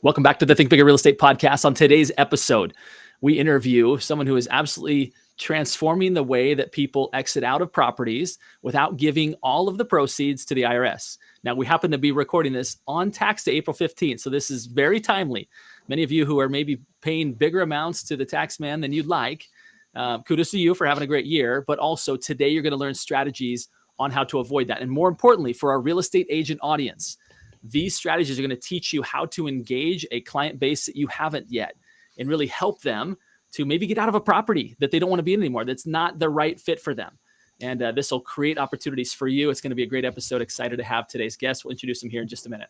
Welcome back to the Think Bigger Real Estate Podcast. On today's episode, we interview someone who is absolutely transforming the way that people exit out of properties without giving all of the proceeds to the IRS. Now, we happen to be recording this on tax day, April 15th, so this is very timely. Many of you who are maybe paying bigger amounts to the tax man than you'd like, kudos to you for having a great year, but also today you're going to learn strategies on how to avoid that. And more importantly, for our real estate agent audience, these strategies are going to teach you how to engage a client base that you haven't yet and really help them to maybe get out of a property that they don't want to be in anymore, that's not the right fit for them. And this will create opportunities for you. It's going to be a great episode. Excited to have today's guest. We'll introduce him here in just a minute.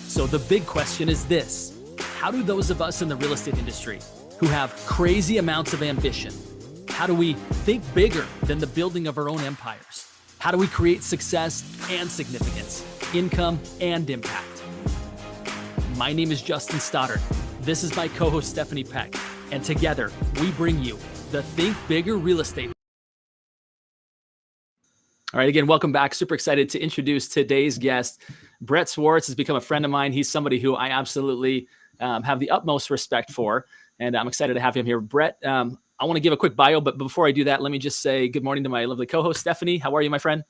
So the big question is this: how do those of us in the real estate industry who have crazy amounts of ambition, how do we think bigger than the building of our own empires? How do we create success and significance, income and impact? My name is Justin Stoddard. This is my co-host, Stephanie Peck. And together, we bring you the Think Bigger Real Estate. All right, again, welcome back. Super excited to introduce today's guest. Brett Swarts has become a friend of mine. He's somebody who I absolutely have the utmost respect for, and I'm excited to have him here. Brett, I want to give a quick bio, but before I do that, let me just say good morning to my lovely co-host, Stephanie. How are you, my friend?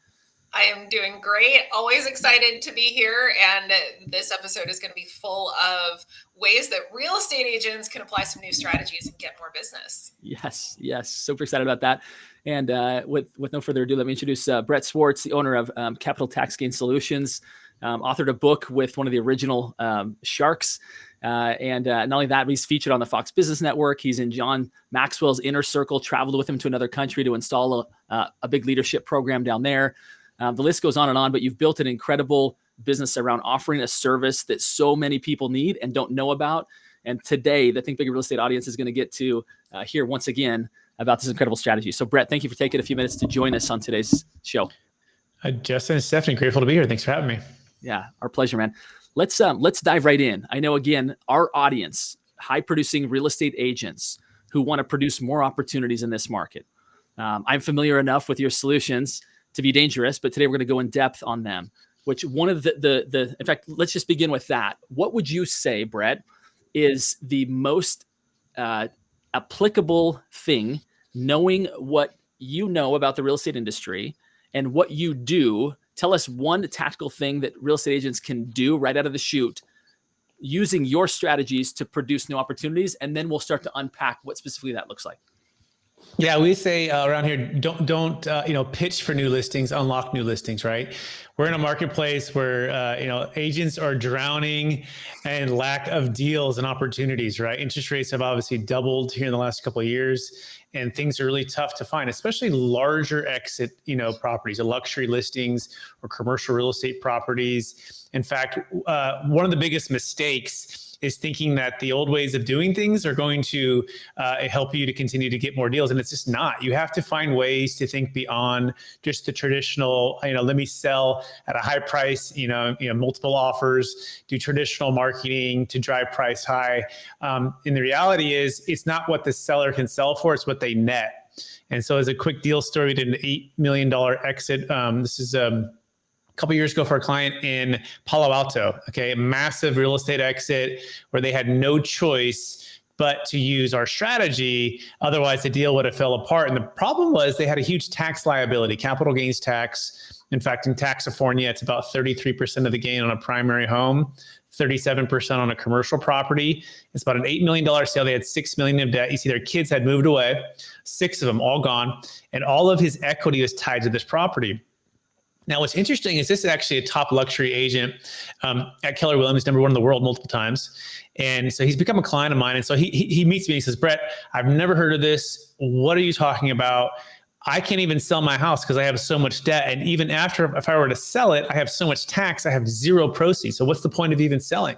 I am doing great. Always excited to be here. And this episode is going to be full of ways that real estate agents can apply some new strategies and get more business. Yes. Super excited about that. And with no further ado, let me introduce Brett Swarts, the owner of Capital Tax Gain Solutions, authored a book with one of the original sharks. And not only that, but he's featured on the Fox Business Network. He's in John Maxwell's inner circle, traveled with him to another country to install a big leadership program down there. The list goes on, but you've built an incredible business around offering a service that so many people need and don't know about. And today, the Think Bigger Real Estate audience is going to get to hear once again about this incredible strategy. So Brett, thank you for taking a few minutes to join us on today's show. Justin and Stephanie, grateful to be here. Thanks for having me. Yeah, our pleasure, man. Let's dive right in. I know, again, our audience, high-producing real estate agents who want to produce more opportunities in this market. I'm familiar enough with your solutions to be dangerous, but today we're going to go in depth on them. Which one of the in fact, let's just begin with that. What would you say, Brett, is the most applicable thing, knowing what you know about the real estate industry and what you do? Tell us one tactical thing that real estate agents can do right out of the chute using your strategies to produce new opportunities, and then we'll start to unpack what specifically that looks like. Yeah, we say around here, don't pitch for new listings, unlock new listings, right? We're in a marketplace where agents are drowning in lack of deals and opportunities, right? Interest rates have obviously doubled here in the last couple of years, and things are really tough to find, especially larger exit, properties, luxury listings or commercial real estate properties. In fact, one of the biggest mistakes is thinking that the old ways of doing things are going to help you to continue to get more deals. And it's just not. You have to find ways to think beyond just the traditional, let me sell at a high price, multiple offers, do traditional marketing to drive price high. And the reality is it's not what the seller can sell for, it's what they net. And so as a quick deal story, we did an $8 million exit. This is a couple of years ago for a client in Palo Alto, a massive real estate exit where they had no choice but to use our strategy. Otherwise, the deal would have fell apart. And the problem was they had a huge tax liability, capital gains tax. In fact, in California, it's about 33% of the gain on a primary home, 37% on a commercial property. It's about an $8 million sale. They had $6 million of debt. You see their kids had moved away, 6 of them all gone. And all of his equity was tied to this property. Now, what's interesting is this is actually a top luxury agent at Keller Williams, #1 in the world multiple times. And so he's become a client of mine. And so he meets me and he says, Brett, I've never heard of this. What are you talking about? I can't even sell my house because I have so much debt. And even after, if I were to sell it, I have so much tax, I have zero proceeds. So what's the point of even selling?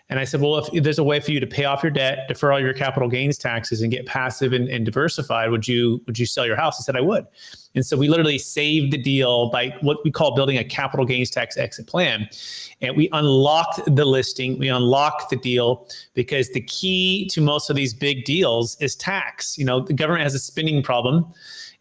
And I said, well, if there's a way for you to pay off your debt, defer all your capital gains taxes and get passive and diversified, would you sell your house? I said, I would. And so we literally saved the deal by what we call building a capital gains tax exit plan. And we unlocked the listing, we unlocked the deal, because the key to most of these big deals is tax. The government has a spending problem.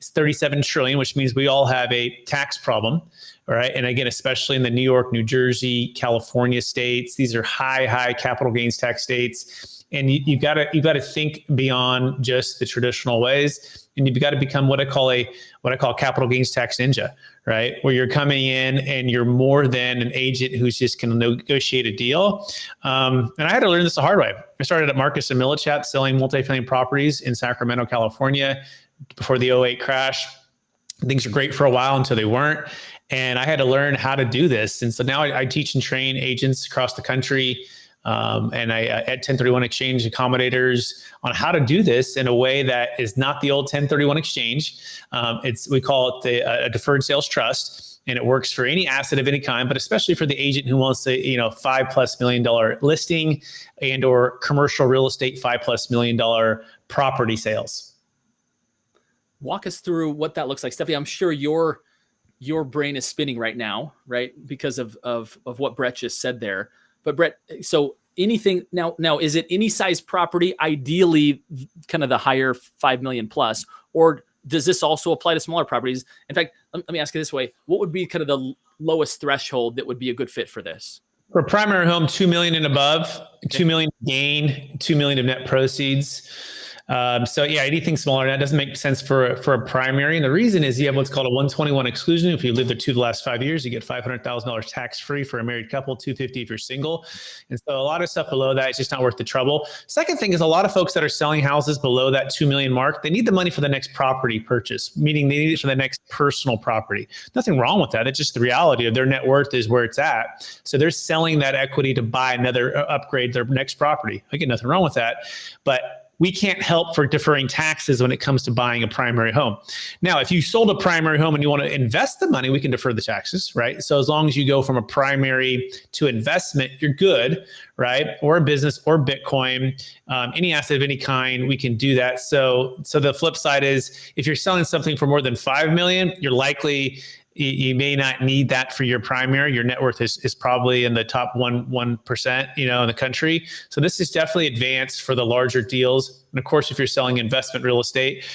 is 37 trillion, which means we all have a tax problem. All right. And again, especially in the New York, New Jersey, California states, these are high capital gains tax states. And you got to think beyond just the traditional ways, and you've got to become what I call capital gains tax ninja, right? Where you're coming in and you're more than an agent who's just going to negotiate a deal. And I had to learn this the hard way. I started at Marcus and Millichap selling multifamily properties in Sacramento, California, before the '08 crash. Things were great for a while until they weren't. And I had to learn how to do this. And so now I teach and train agents across the country. And I at 1031 exchange accommodators on how to do this in a way that is not the old 1031 exchange. We call it a deferred sales trust, and it works for any asset of any kind, but especially for the agent who wants a $5+ million listing and or commercial real estate $5+ million property sales. Walk us through what that looks like, Stephanie. I'm sure your brain is spinning right now, right, because of what Brett just said there. But Brett, so anything now, is it any size property, ideally kind of the higher 5 million plus, or does this also apply to smaller properties? In fact, let me ask it this way. What would be kind of the lowest threshold that would be a good fit for this? For a primary home, 2 million and above, 2 million gain, 2 million of net proceeds. So yeah, anything smaller than that doesn't make sense for a primary. And the reason is you have what's called a 121 exclusion. If you lived there the last 5 years, you get $500,000 tax free for a married couple, $250 if you're single. And so a lot of stuff below that is just not worth the trouble. Second thing is a lot of folks that are selling houses below that 2 million mark, they need the money for the next property purchase, meaning they need it for the next personal property. Nothing wrong with that. It's just the reality of their net worth is where it's at. So they're selling that equity to buy another upgrade their next property. Again, nothing wrong with that. But we can't help for deferring taxes when it comes to buying a primary home. Now, if you sold a primary home and you want to invest the money, we can defer the taxes, right? So as long as you go from a primary to investment, you're good, right? Or a business or Bitcoin, any asset of any kind, we can do that. So the flip side is if you're selling something for more than 5 million, you're likely you may not need that for your primary. Your net worth is probably in the top 1%, in the country. So this is definitely advanced for the larger deals. And of course, if you're selling investment real estate,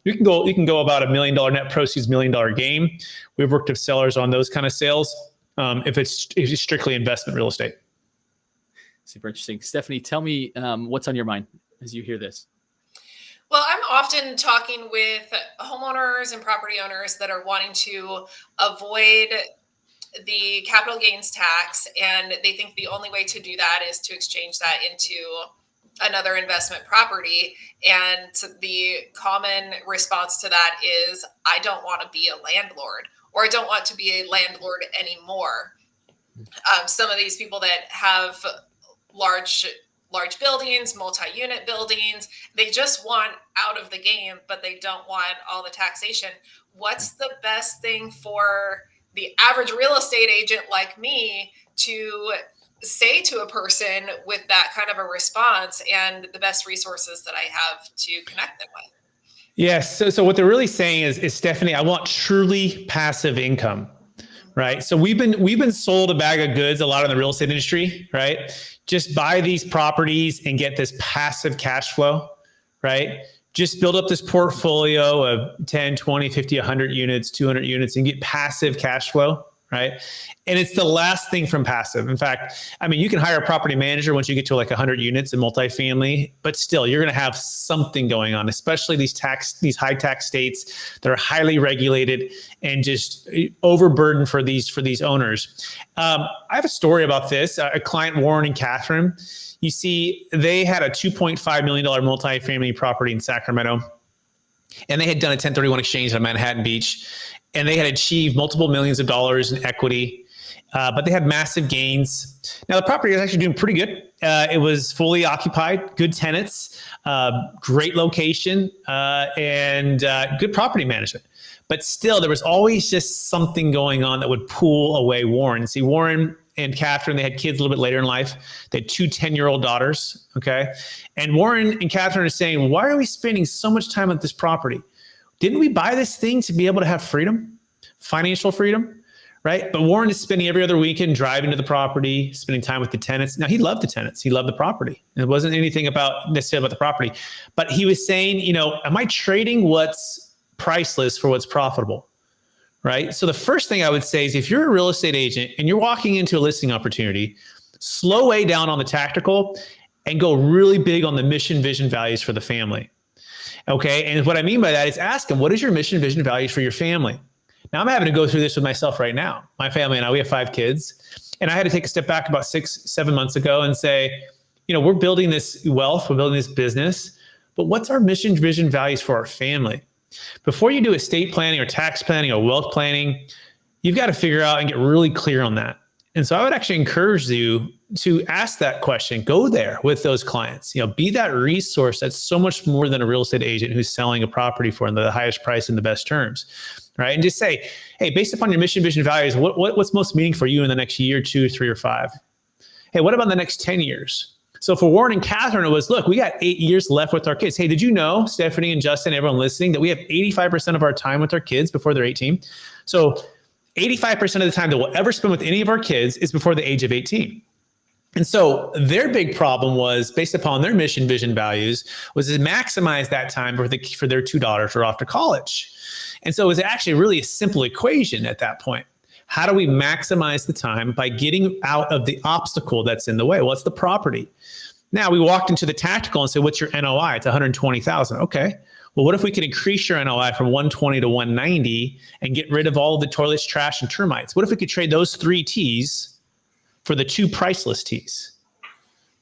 you can go about $1 million net proceeds, $1 million gain. We've worked with sellers on those kind of sales. If it's strictly investment real estate. Super interesting. Stephanie, tell me what's on your mind as you hear this. Well, I'm often talking with homeowners and property owners that are wanting to avoid the capital gains tax, and they think the only way to do that is to exchange that into another investment property. And the common response to that is, I don't want to be a landlord, or I don't want to be a landlord anymore. Some of these people that have large buildings, multi-unit buildings, they just want out of the game, but they don't want all the taxation. What's the best thing for the average real estate agent like me to say to a person with that kind of a response, and the best resources that I have to connect them with? Yes. So what they're really saying is, Stephanie, I want truly passive income, right? So we've been sold a bag of goods a lot in the real estate industry, right? Just buy these properties and get this passive cash flow, right? Just build up this portfolio of 10, 20, 50, 100 units, 200 units, and get passive cash flow, right? And it's the last thing from passive. In fact, you can hire a property manager once you get to like 100 units in multifamily, but still you're going to have something going on, especially these high tax states that are highly regulated and just overburdened for these owners. I have a story about this. A client, Warren and Catherine, you see, they had a $2.5 million multifamily property in Sacramento, and they had done a 1031 exchange on Manhattan Beach. And they had achieved multiple millions of dollars in equity, but they had massive gains. Now, the property was actually doing pretty good. It was fully occupied, good tenants, great location, and good property management. But still, there was always just something going on that would pull away Warren. See, Warren and Catherine, they had kids a little bit later in life. They had 2 10-year-old daughters, okay? And Warren and Catherine are saying, why are we spending so much time at this property? Didn't we buy this thing to be able to have freedom, financial freedom, right? But Warren is spending every other weekend driving to the property, spending time with the tenants. Now, he loved the tenants. He loved the property. And it wasn't anything necessarily about the property. But he was saying, am I trading what's price list for what's profitable, right? So the first thing I would say is if you're a real estate agent and you're walking into a listing opportunity, slow way down on the tactical and go really big on the mission, vision, values for the family. Okay. And what I mean by that is ask them, what is your mission, vision, values for your family? Now I'm having to go through this with myself right now. My family and I, we have 5 kids. And I had to take a step back about 6-7 months ago and say, we're building this wealth, we're building this business, but what's our mission, vision, values for our family? Before you do estate planning or tax planning or wealth planning, you've got to figure out and get really clear on that. And so I would actually encourage you to ask that question. Go there with those clients. Be that resource that's so much more than a real estate agent who's selling a property for the highest price and the best terms, right? And just say, hey, based upon your mission, vision, values, what's most meaningful for you in the next year, 2, 3, or 5? Hey, what about the next 10 years? So for Warren and Catherine, it was, look, we got 8 years left with our kids. Hey, did you know, Stephanie and Justin, everyone listening, that we have 85% of our time with our kids before they're 18? So 85% of the time that we'll ever spend with any of our kids is before the age of 18. And so their big problem was, based upon their mission, vision, values, was to maximize that time for their 2 daughters who are off to college. And so it was actually really a simple equation at that point. How do we maximize the time by getting out of the obstacle that's in the way? Well, it's the property. Now we walked into the tactical and said, what's your NOI? It's 120,000. Okay. Well, what if we could increase your NOI from 120 to 190 and get rid of all of the toilets, trash, and termites? What if we could trade those 3 T's for the 2 priceless T's,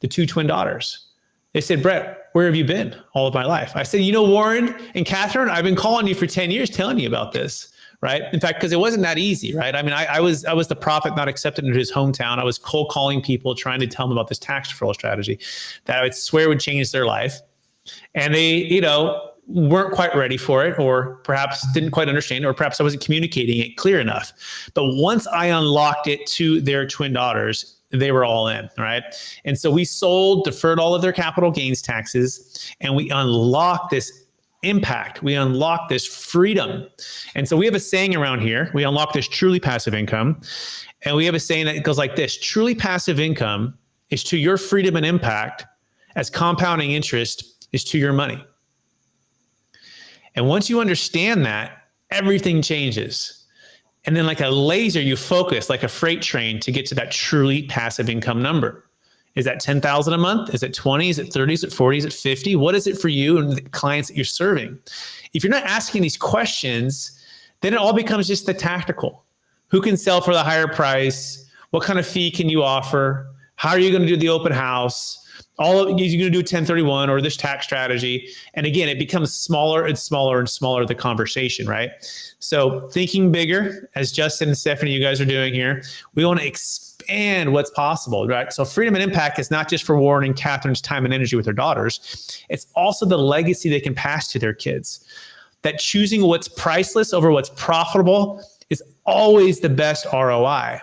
the 2 twin daughters? They said, Brett, where have you been all of my life? I said, Warren and Catherine, I've been calling you for 10 years telling you about this, right? In fact, because it wasn't that easy, right? I mean, I was the prophet not accepted into his hometown. I was cold calling people, trying to tell them about this tax deferral strategy that I would swear would change their life. And they, weren't quite ready for it, or perhaps didn't quite understand, or perhaps I wasn't communicating it clear enough. But once I unlocked it to their twin daughters, they were all in, right? And so we deferred all of their capital gains taxes, and we unlocked this impact. We unlocked this freedom. And so we have a saying around here. We unlock this truly passive income. And we have a saying that goes like this: truly passive income is to your freedom and impact as compounding interest is to your money. And once you understand that, everything changes. And then like a laser, you focus like a freight train to get to that truly passive income number. Is that 10,000 a month? Is it 20? Is it 30? Is it 40? Is it 50? What is it for you and the clients that you're serving? If you're not asking these questions, then it all becomes just the tactical. Who can sell for the higher price? What kind of fee can you offer? How are you going to do the open house? You're going to do 1031 or this tax strategy. And again, it becomes smaller and smaller and smaller, the conversation, right? So thinking bigger, as Justin and Stephanie, you guys are doing here, we want to expand what's possible, right? So freedom and impact is not just for Warren and Catherine's time and energy with their daughters. It's also the legacy they can pass to their kids. That choosing what's priceless over what's profitable is always the best ROI.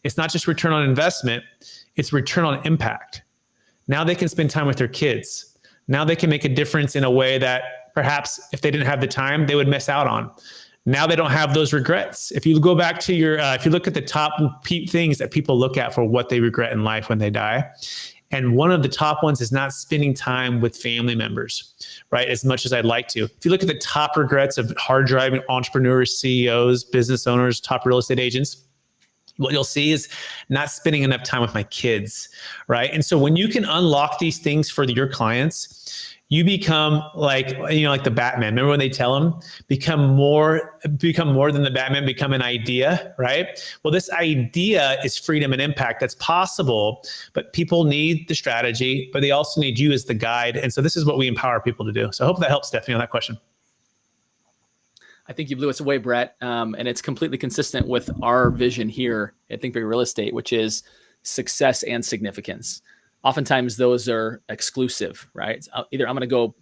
It's not just return on investment, it's return on impact. Now they can spend time with their kids. Now they can make a difference in a way that perhaps if they didn't have the time, they would miss out on. Now they don't have those regrets. If you go back to if you look at the top things that people look at for what they regret in life when they die, and one of the top ones is not spending time with family members, right? As much as I'd like to. If you look at the top regrets of hard driving entrepreneurs, CEOs, business owners, top real estate agents, what you'll see is not spending enough time with my kids, right? And so when you can unlock these things for your clients, you become like the Batman. Remember when they tell them, become more than the Batman, become an idea, right? Well, this idea is freedom and impact. That's possible, but people need the strategy, but they also need you as the guide. And so this is what we empower people to do. So I hope that helps, Stephanie, on that question. I think you blew us away, Brett. And it's completely consistent with our vision here at Think Big Real Estate, which is success and significance. Oftentimes those are exclusive, right? Either I'm going to go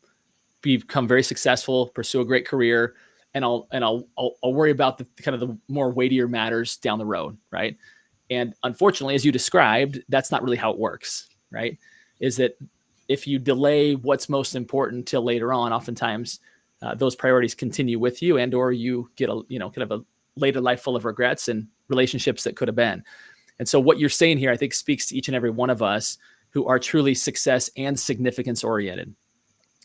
become very successful, pursue a great career, and I'll worry about the kind of the more weightier matters down the road, right? And unfortunately, as you described, that's not really how it works, right? Is that if you delay what's most important till later on, oftentimes those priorities continue with you, and or you get kind of a later life full of regrets and relationships that could have been. And so what you're saying here, I think, speaks to each and every one of us who are truly success and significance oriented,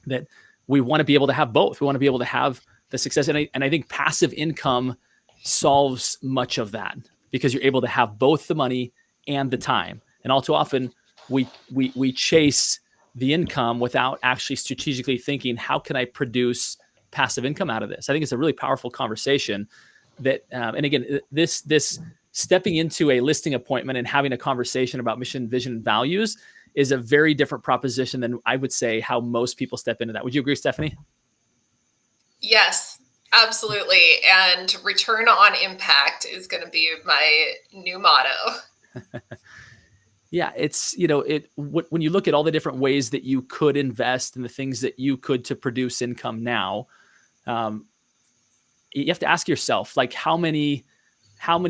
that we want to be able to have both. We want to be able to have the success. And I think passive income solves much of that because you're able to have both the money and the time. And all too often we chase the income without actually strategically thinking, how can I produce passive income out of this? I think it's a really powerful conversation that, and again, this stepping into a listing appointment and having a conversation about mission, vision, and values is a very different proposition than I would say how most people step into that. Would you agree, Stephanie? Yes, absolutely. And return on impact is going to be my new motto. Yeah, it's, when you look at all the different ways that you could invest and the things that you could to produce income now, you have to ask yourself, like, how many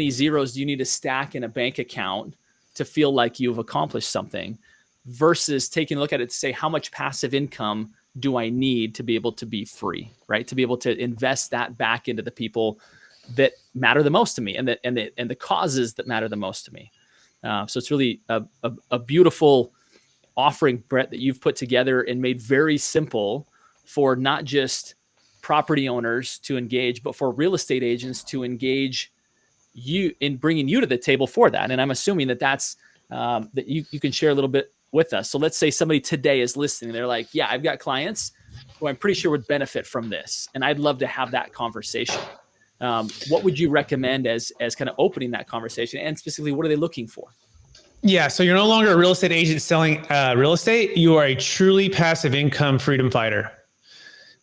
zeros do you need to stack in a bank account to feel like you've accomplished something, versus taking a look at it to say, how much passive income do I need to be able to be free, right? To be able to invest that back into the people that matter the most to me and the causes that matter the most to me. So it's really a beautiful offering, Brett, that you've put together and made very simple for not just property owners to engage, but for real estate agents to engage you in bringing you to the table for that. And I'm assuming that's that you can share a little bit with us. So let's say somebody today is listening. They're like, yeah, I've got clients who I'm pretty sure would benefit from this, and I'd love to have that conversation. What would you recommend as kind of opening that conversation, and specifically, what are they looking for? Yeah. So you're no longer a real estate agent selling real estate. You are a truly passive income freedom fighter.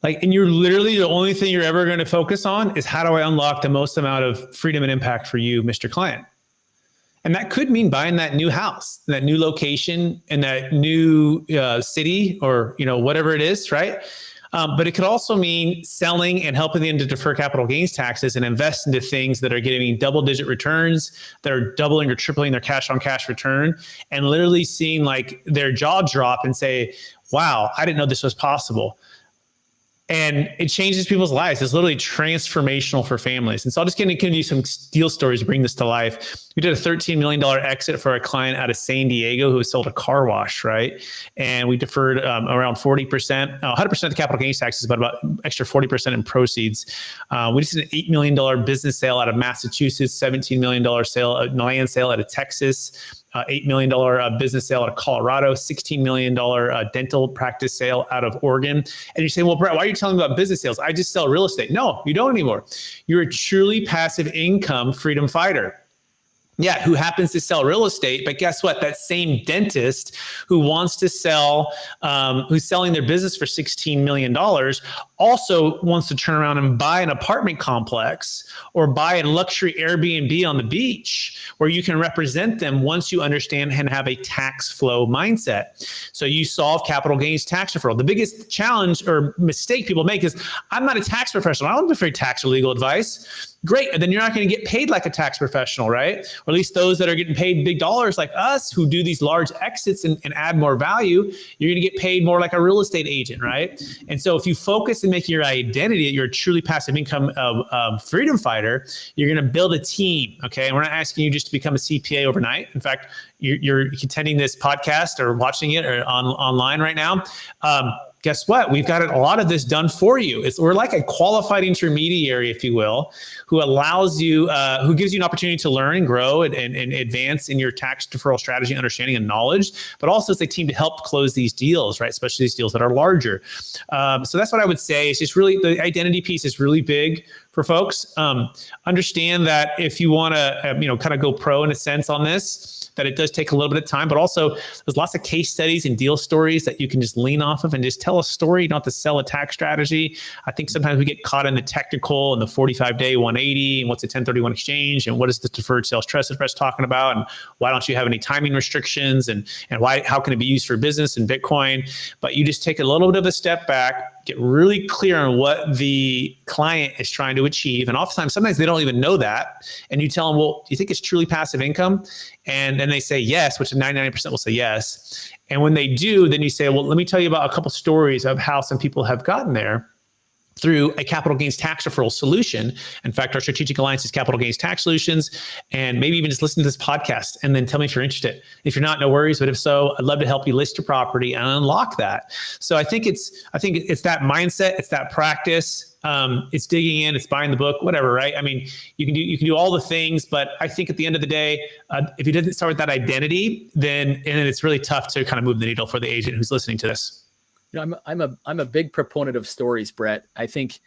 And you're literally, the only thing you're ever going to focus on is, how do I unlock the most amount of freedom and impact for you, Mr. Client? And that could mean buying that new house, that new location, and that new city, or, whatever it is, right? But it could also mean selling and helping them to defer capital gains taxes and invest into things that are giving double-digit returns, that are doubling or tripling their cash-on-cash return, and literally seeing like their jaw drop and say, wow, I didn't know this was possible. And it changes people's lives. It's literally transformational for families. And so I'll just give you some deal stories to bring this to life. We did a $13 million exit for a client out of San Diego who sold a car wash, right? And we deferred around 40%, 100% of the capital gains taxes, but about extra 40% in proceeds. We just did an $8 million business sale out of Massachusetts, $17 million land sale out of Texas, $8 million business sale out of Colorado, $16 million dental practice sale out of Oregon. And you say, well, Brett, why are you telling me about business sales? I just sell real estate. No, you don't anymore. You're a truly passive income freedom fighter. Yeah, who happens to sell real estate, but guess what? That same dentist who wants to sell, who's selling their business for $16 million, also wants to turn around and buy an apartment complex or buy a luxury Airbnb on the beach, where you can represent them once you understand and have a tax flow mindset. So you solve capital gains tax deferral. The biggest challenge or mistake people make is, I'm not a tax professional. I don't prefer tax or legal advice. Great. And then you're not going to get paid like a tax professional, right? Or at least those that are getting paid big dollars like us, who do these large exits and add more value, you're going to get paid more like a real estate agent, right? And so if you focus and make your identity, you're a truly passive income freedom fighter, you're going to build a team, okay? And we're not asking you just to become a CPA overnight. In fact, you're attending this podcast or watching it or online right now. Guess what? We've got a lot of this done for you. We're like a qualified intermediary, if you will, who allows you, who gives you an opportunity to learn and grow and advance in your tax deferral strategy, understanding, and knowledge, but also it's a team to help close these deals, right? Especially these deals that are larger. So that's what I would say. It's just really, the identity piece is really big for folks. Understand that if you want to, kind of go pro in a sense on this, that it does take a little bit of time, but also there's lots of case studies and deal stories that you can just lean off of and just tell a story. You don't have to sell a tax strategy. I think sometimes we get caught in the technical and the 45-day 180 and what's a 1031 exchange and what is the deferred sales trust that Brett's talking about, and why don't you have any timing restrictions, and how can it be used for business and Bitcoin? But you just take a little bit of a step back, get really clear on what the client is trying to achieve. And oftentimes, sometimes they don't even know that. And you tell them, well, do you think it's truly passive income? And then they say yes, which 99% will say yes. And when they do, then you say, well, let me tell you about a couple stories of how some people have gotten there through a capital gains tax deferral solution. In fact, our strategic alliance is capital gains tax solutions. And maybe even just listen to this podcast and then tell me if you're interested. If you're not, no worries. But if so, I'd love to help you list your property and unlock that. So I think it's that mindset. It's that practice. It's digging in, it's buying the book, whatever, right? I mean, you can do all the things, but I think at the end of the day, if it doesn't start with that identity, then it's really tough to kind of move the needle for the agent who's listening to this. You know, I'm a big proponent of stories, Brett. I think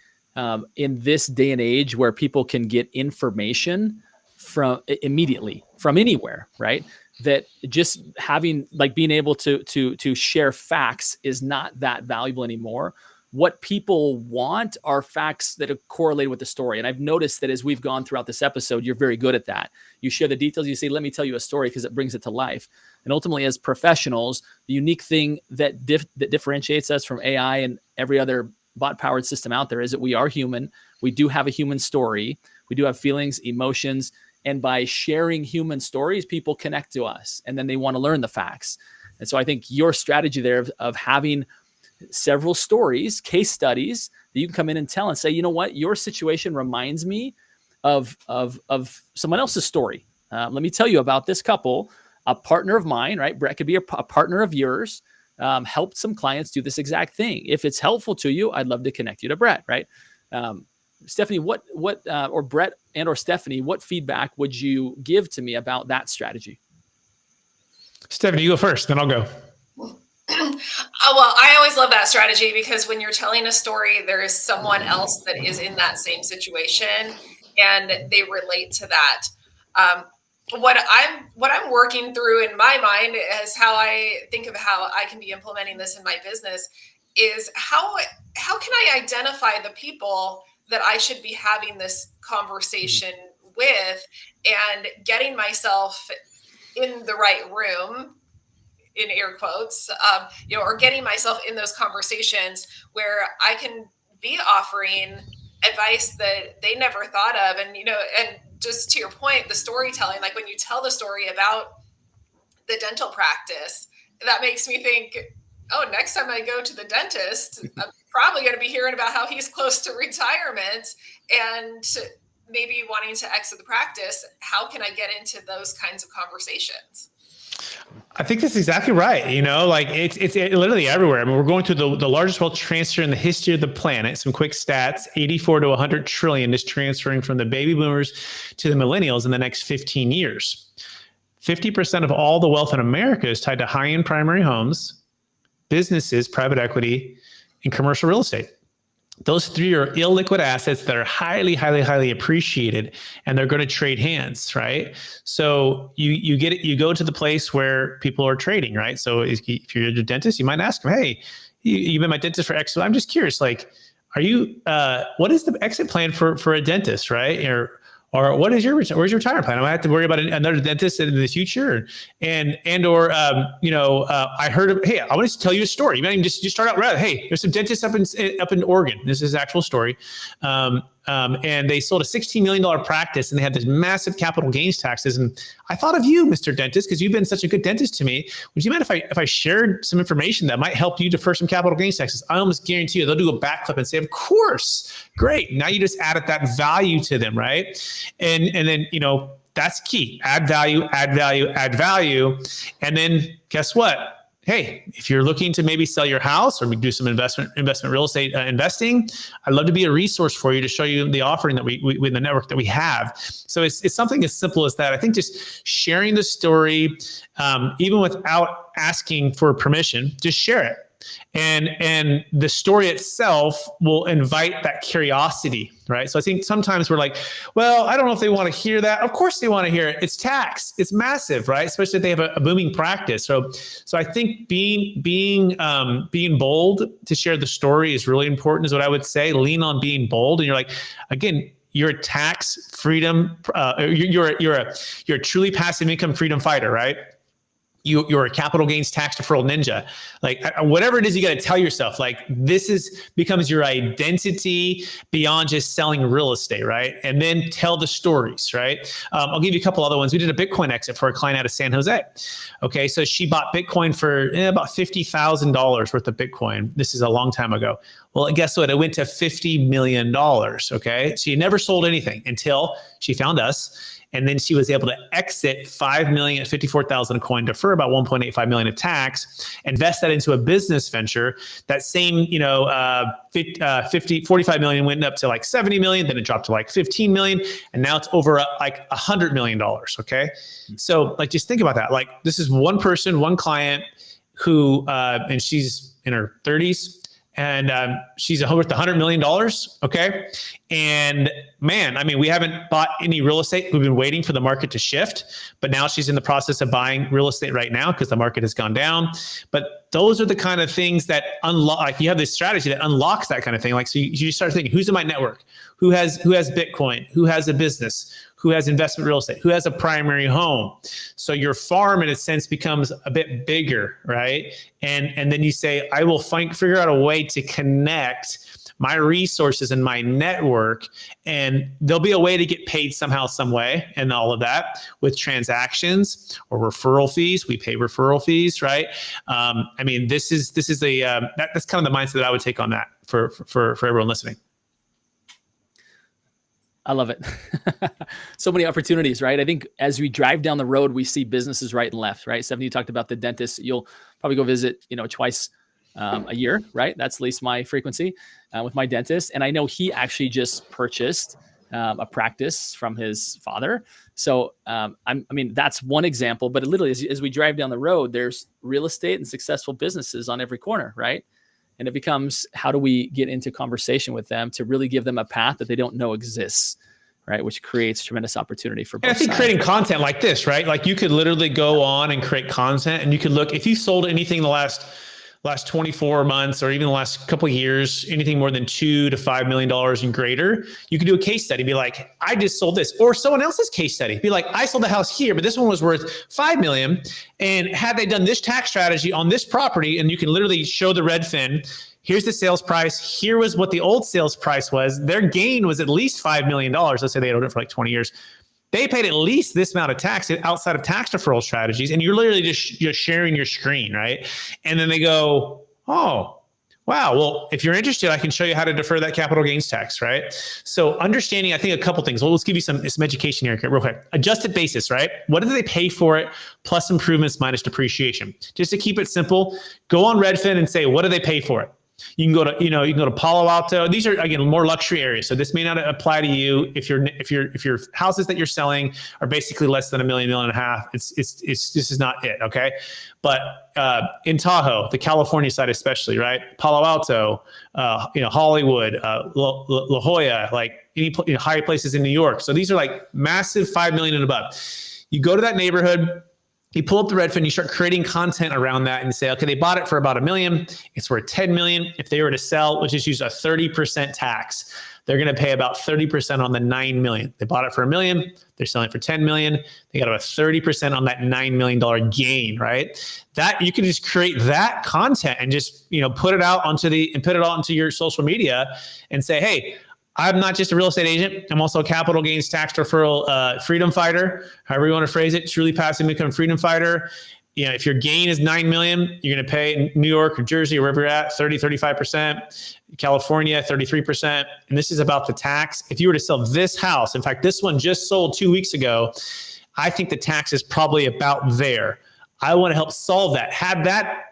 in this day and age where people can get information from immediately from anywhere, right? That just having being able to share facts is not that valuable anymore. What people want are facts that are correlated with the story. And I've noticed that as we've gone throughout this episode, you're very good at that. You share the details. You say, let me tell you a story because it brings it to life. And ultimately, as professionals, the unique thing that differentiates us from AI and every other bot-powered system out there is that we are human. We do have a human story. We do have feelings, emotions. And by sharing human stories, people connect to us. And then they want to learn the facts. And so I think your strategy there of having several stories, case studies that you can come in and tell and say, you know what, your situation reminds me of someone else's story. Let me tell you about this couple, a partner of mine, right? Brett could be a partner of yours, helped some clients do this exact thing. If it's helpful to you, I'd love to connect you to Brett, right? Stephanie, or Brett and or Stephanie, what feedback would you give to me about that strategy? Stephanie, you go first, then I'll go. Well, I always love that strategy because when you're telling a story, there is someone else that is in that same situation and they relate to that. What I'm working through in my mind is how I think of how I can be implementing this in my business is how can I identify the people that I should be having this conversation with and getting myself in the right room, in air quotes, or getting myself in those conversations where I can be offering advice that they never thought of. And, and just to your point, the storytelling, like when you tell the story about the dental practice, that makes me think, oh, next time I go to the dentist, I'm probably going to be hearing about how he's close to retirement and maybe wanting to exit the practice. How can I get into those kinds of conversations? I think that's exactly right. It's literally everywhere. I mean, we're going through the largest wealth transfer in the history of the planet. Some quick stats: 84 to 100 trillion is transferring from the baby boomers to the millennials in the next 15 years. 50% of all the wealth in America is tied to high-end primary homes, businesses, private equity, and commercial real estate. Those three are illiquid assets that are highly, highly, highly appreciated, and they're going to trade hands, right? So you go to the place where people are trading, right? So if you're a dentist, you might ask them, hey, you've been my dentist for X. I'm just curious, are you, what is the exit plan for a dentist, right? Or where's your retirement plan? I might have to worry about another dentist in the future. I heard of, hey, I want to tell you a story. You might even just start out right. Hey, there's some dentists up in Oregon. This is an actual story. And they sold a $16 million practice and they had this massive capital gains taxes. And I thought of you, Mr. Dentist, because you've been such a good dentist to me. Would you mind if I shared some information that might help you defer some capital gains taxes? I almost guarantee you they'll do a backflip and say, of course, great. Now you just added that value to them, right? And then, that's key. Add value, add value, add value. And then guess what? Hey, if you're looking to maybe sell your house or do some investment real estate investing, I'd love to be a resource for you to show you the offering that we with the network that we have. So it's something as simple as that. I think just sharing the story, even without asking for permission, just share it. And the story itself will invite that curiosity, right? So I think sometimes we're like, well, I don't know if they want to hear that. Of course they want to hear it. It's tax. It's massive, right? Especially if they have a booming practice. So I think being bold to share the story is really important, is what I would say. Lean on being bold. And you're like, again, you're a tax freedom. You're a truly passive income freedom fighter, right? You're a capital gains tax deferral ninja. Like whatever it is, you got to tell yourself, like this becomes your identity beyond just selling real estate, right? And then tell the stories, right? I'll give you a couple other ones. We did a Bitcoin exit for a client out of San Jose. Okay, so she bought Bitcoin for about $50,000 worth of Bitcoin. This is a long time ago. Well, guess what? It went to $50 million. Okay. She never sold anything until she found us. And then she was able to exit $5 million at 54,000 a coin, defer about 1.85 million of tax, invest that into a business venture. That same, 45 million went up to like 70 million, then it dropped to like 15 million, and now it's over like $100 million. Okay, so like just think about that. Like this is one person, one client who, and she's in her 30s. And she's worth $100 million. Okay. And man, I mean, we haven't bought any real estate. We've been waiting for the market to shift, but now she's in the process of buying real estate right now because the market has gone down. But those are the kind of things that unlock, like you have this strategy that unlocks that kind of thing. Like, so you start thinking, who's in my network? Who has Bitcoin? Who has a business? Who has investment real estate? Who has a primary home? So your farm, in a sense, becomes a bit bigger, right? And then you say, I will figure out a way to connect my resources and my network, and there'll be a way to get paid somehow, some way, and all of that with transactions or referral fees. We pay referral fees, right? I mean, this is that's kind of the mindset that I would take on that for everyone listening. I love it. So many opportunities, right? I think as we drive down the road, we see businesses right and left, right? Stephanie, you talked about the dentist. You'll probably go visit, twice a year, right? That's at least my frequency with my dentist. And I know he actually just purchased a practice from his father. So, I mean, that's one example, but literally as we drive down the road, there's real estate and successful businesses on every corner, right? And it becomes, how do we get into conversation with them to really give them a path that they don't know exists, right? Which creates tremendous opportunity for both sides. I think creating content like this, right? Like you could literally go on and create content, and you could look, if you sold anything the last 24 months or even the last couple of years, anything more than $2 to $5 million and greater, you could do a case study, be like, I just sold this, or someone else's case study, be like, I sold the house here, but this one was worth 5 million. And had they done this tax strategy on this property, and you can literally show the Redfin, here's the sales price. Here was what the old sales price was. Their gain was at least $5 million. Let's say they owned it for like 20 years. They paid at least this amount of tax outside of tax deferral strategies. And you're literally just sharing your screen, right? And then they go, oh, wow. Well, if you're interested, I can show you how to defer that capital gains tax, right? So understanding, I think a couple things. Well, let's give you some education here real quick. Adjusted basis, right? What did they pay for it? Plus improvements minus depreciation. Just to keep it simple, go on Redfin and say, what do they pay for it? You can go to Palo Alto. These are, again, more luxury areas. So this may not apply to you if your houses that you're selling are basically less than $1 million, $1.5 million. This is not it. Okay. But in Tahoe, the California side, especially, right? Palo Alto, Hollywood, La Jolla, like any high places in New York. So these are like massive 5 million and above. You go to that neighborhood, you pull up the Redfin, you start creating content around that and say, okay, they bought it for about $1 million. It's worth 10 million. If they were to sell, let's just use a 30% tax. They're going to pay about 30% on the 9 million. They bought it for $1 million. They're selling it for 10 million. They got about 30% on that $9 million gain, right? That you can just create that content and just, put it out onto your social media and say, hey, I'm not just a real estate agent. I'm also a capital gains tax deferral freedom fighter, however you want to phrase it, truly passive income freedom fighter. If your gain is 9 million, you're going to pay in New York or Jersey or wherever you're at, 35%, California, 33%. And this is about the tax. If you were to sell this house, in fact, this one just sold 2 weeks ago, I think the tax is probably about there. I want to help solve that. Had that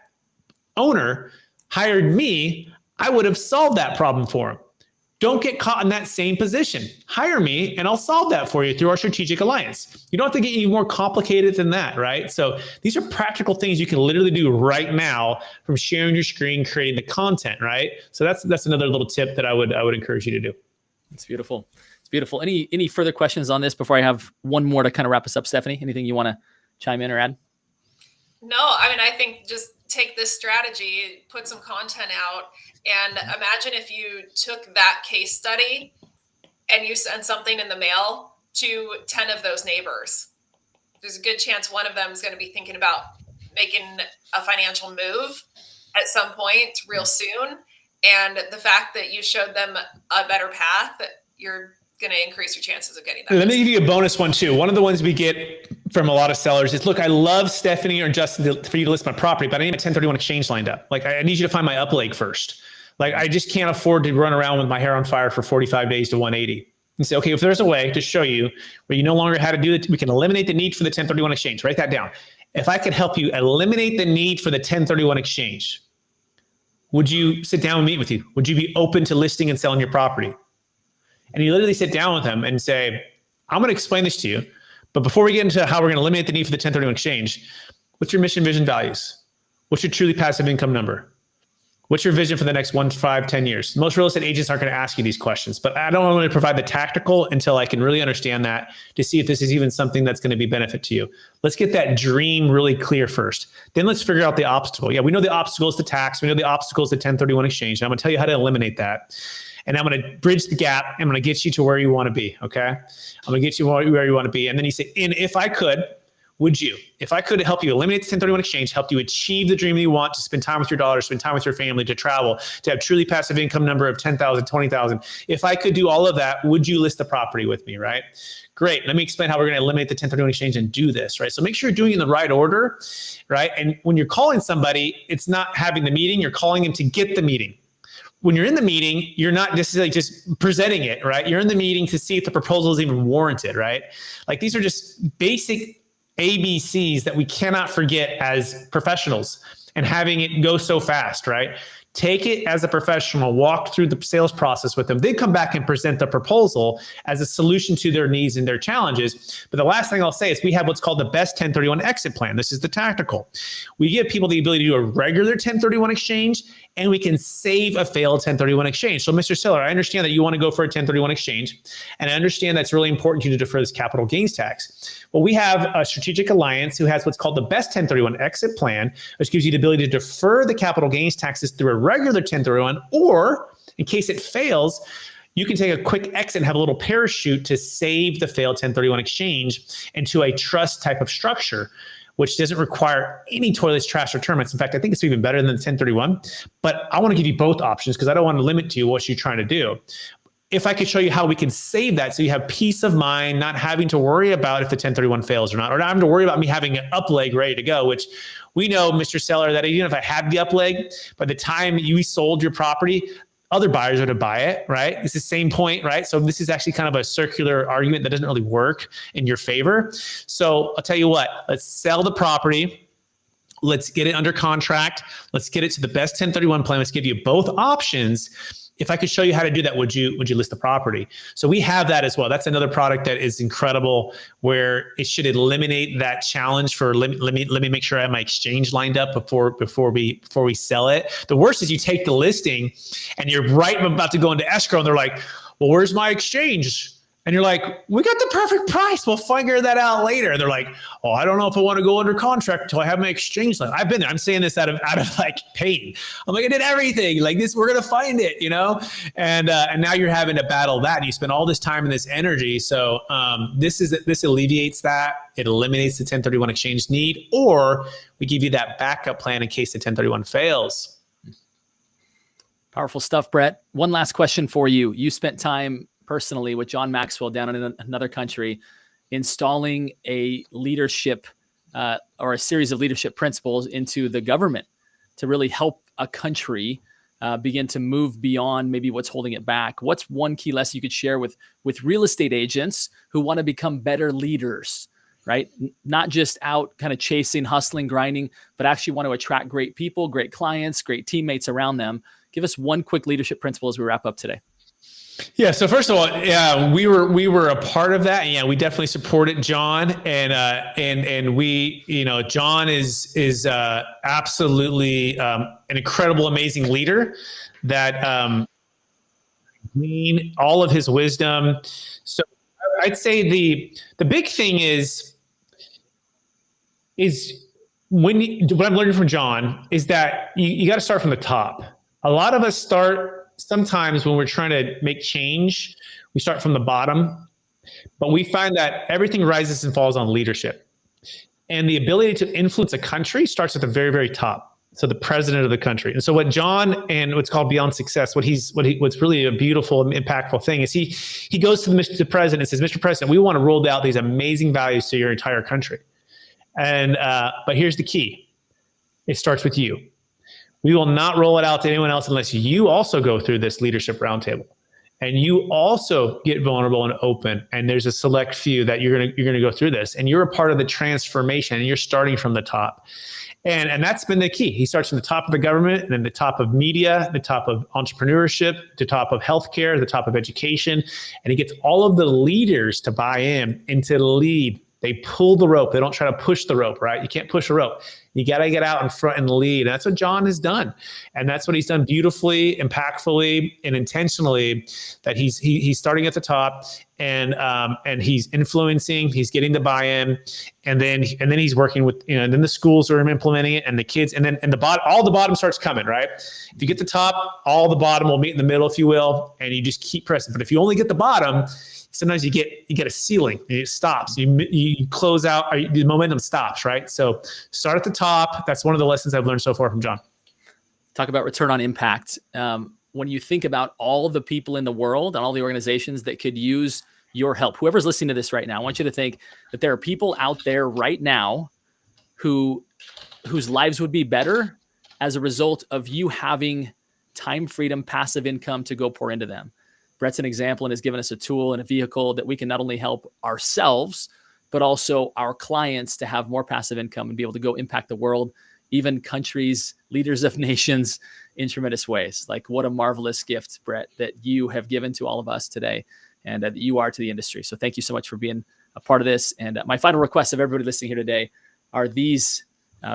owner hired me, I would have solved that problem for him. Don't get caught in that same position. Hire me and I'll solve that for you through our strategic alliance. You don't have to get any more complicated than that, right? So these are practical things you can literally do right now from sharing your screen, creating the content, right? So that's another little tip that I would encourage you to do. It's beautiful. It's beautiful. Any further questions on this before I have one more to kind of wrap us up, Stephanie? Anything you want to chime in or add? No, I mean, I think just take this strategy, put some content out, and imagine if you took that case study and you send something in the mail to 10 of those neighbors. There's a good chance one of them is going to be thinking about making a financial move at some point real soon. And the fact that you showed them a better path, you're going to increase your chances of getting that. Let me give you a bonus one too. One of the ones we get from a lot of sellers is, look, I love Stephanie or Justin for you to list my property, but I need my 1031 exchange lined up. Like I need you to find my up leg first. Like, I just can't afford to run around with my hair on fire for 45 days to 180. And say, okay, if there's a way to show you where you no longer had to do it, we can eliminate the need for the 1031 exchange. Write that down. If I could help you eliminate the need for the 1031 exchange, would you sit down and meet with you? Would you be open to listing and selling your property? And you literally sit down with them and say, I'm going to explain this to you. But before we get into how we're going to eliminate the need for the 1031 exchange, what's your mission, vision, values? What's your truly passive income number? What's your vision for the next 1 to 5, 10 years? Most real estate agents aren't going to ask you these questions, but I don't want to provide the tactical until I can really understand that to see if this is even something that's going to be benefit to you. Let's get that dream really clear first. Then let's figure out the obstacle. Yeah, we know the obstacle is the tax. We know the obstacle is the 1031 exchange. And I'm going to tell you how to eliminate that. And I'm going to bridge the gap. I'm going to get you to where you want to be. Okay. I'm going to get you where you want to be. And then you say, and if I could, would you? If I could help you eliminate the 1031 exchange, help you achieve the dream that you want, to spend time with your daughter, spend time with your family, to travel, to have truly passive income number of 10,000, 20,000. If I could do all of that, would you list the property with me, right? Great. Let me explain how we're going to eliminate the 1031 exchange and do this, right? So make sure you're doing it in the right order, right? And when you're calling somebody, it's not having the meeting, you're calling them to get the meeting. When you're in the meeting, you're not necessarily just presenting it, right? You're in the meeting to see if the proposal is even warranted, right? Like, these are just basic ABCs that we cannot forget as professionals, and having it go so fast, right? Take it as a professional, walk through the sales process with them. They come back and present the proposal as a solution to their needs and their challenges. But the last thing I'll say is we have what's called the best 1031 exit plan. This is the tactical. We give people the ability to do a regular 1031 exchange, and we can save a failed 1031 exchange. So, Mr. Seller, I understand that you want to go for a 1031 exchange, and I understand that's really important to you to defer this capital gains tax. Well, we have a strategic alliance who has what's called the best 1031 exit plan, which gives you the ability to defer the capital gains taxes through a regular 1031, or in case it fails, you can take a quick exit and have a little parachute to save the failed 1031 exchange into a trust type of structure, which doesn't require any toilets, trash, or termites. In fact, I think it's even better than the 1031, but I want to give you both options because I don't want to limit to you what you're trying to do. If I could show you how we can save that so you have peace of mind, not having to worry about if the 1031 fails or not, or not having to worry about me having an up leg ready to go, which we know, Mr. Seller, that even if I had the up leg, by the time you sold your property, other buyers are to buy it, right? It's the same point, right? So this is actually kind of a circular argument that doesn't really work in your favor. So I'll tell you what, let's sell the property. Let's get it under contract. Let's get it to the best 1031 plan. Let's give you both options. If I could show you how to do that, would you list the property? So we have that as well. That's another product that is incredible, where it should eliminate that challenge for let me make sure I have my exchange lined up before we sell it. The worst is you take the listing and you're right about to go into escrow, and they're like, well, where's my exchange? And you're like, we got the perfect price. We'll figure that out later. And they're like, oh, I don't know if I want to go under contract until I have my exchange line. I've been there. I'm saying this out of like pain. I'm like, I did everything like this. We're going to find it, you know? And now you're having to battle that. And you spend all this time and this energy. So this alleviates that. It eliminates the 1031 exchange need, or we give you that backup plan in case the 1031 fails. Powerful stuff, Brett. One last question for you. You spent time personally with John Maxwell down in another country, installing a leadership or a series of leadership principles into the government to really help a country begin to move beyond maybe what's holding it back. What's one key lesson you could share with real estate agents who want to become better leaders, right? Not just out kind of chasing, hustling, grinding, but actually want to attract great people, great clients, great teammates around them. Give us one quick leadership principle as we wrap up today. Yeah. So first of all, yeah, we were a part of that. And yeah, we definitely supported John, and we, you know, John is absolutely an incredible, amazing leader that glean all of his wisdom. So I'd say the big thing is what I'm learning from John is that you got to start from the top. A lot of us sometimes when we're trying to make change, we start from the bottom, but we find that everything rises and falls on leadership. And the ability to influence a country starts at the very, very top. So the president of the country. And so what John, and what's called Beyond Success, what's really a beautiful and impactful thing is he goes to the president and says, Mr. President, we want to roll out these amazing values to your entire country. And but here's the key. It starts with you. We will not roll it out to anyone else unless you also go through this leadership roundtable. And you also get vulnerable and open. And there's a select few that you're gonna go through this. And you're a part of the transformation, and you're starting from the top. And that's been the key. He starts from the top of the government, and then the top of media, the top of entrepreneurship, the top of healthcare, the top of education. And he gets all of the leaders to buy in and to lead. They pull the rope. They don't try to push the rope, right? You can't push a rope. You got to get out in front and lead. And that's what John has done. And that's what he's done beautifully, impactfully, and intentionally, that he's starting at the top, and he's influencing, he's getting the buy-in, and then he's working with, and then the schools are implementing it, and the kids, and all the bottom starts coming, right? If you get the top, all the bottom will meet in the middle, if you will, and you just keep pressing. But if you only get the bottom, sometimes you get a ceiling, and it stops. You close out, the momentum stops, right? So start at the top. That's one of the lessons I've learned so far from John. Talk about return on impact. When you think about all of the people in the world and all the organizations that could use your help, whoever's listening to this right now, I want you to think that there are people out there right now whose lives would be better as a result of you having time freedom, passive income to go pour into them. Brett's an example and has given us a tool and a vehicle that we can not only help ourselves, but also our clients to have more passive income and be able to go impact the world, even countries, leaders of nations, in tremendous ways. Like, what a marvelous gift, Brett, that you have given to all of us today, and that you are to the industry. So thank you so much for being a part of this. And my final request of everybody listening here today are these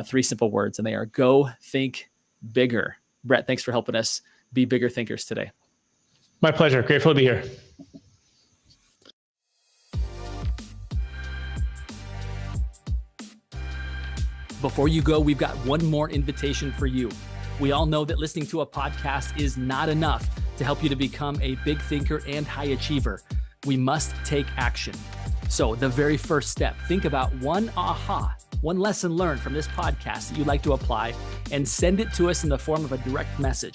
3 simple words, and they are: go think bigger. Brett, thanks for helping us be bigger thinkers today. My pleasure. Grateful to be here. Before you go, we've got one more invitation for you. We all know that listening to a podcast is not enough to help you to become a big thinker and high achiever. We must take action. So the very first step, think about one lesson learned from this podcast that you'd like to apply, and send it to us in the form of a direct message.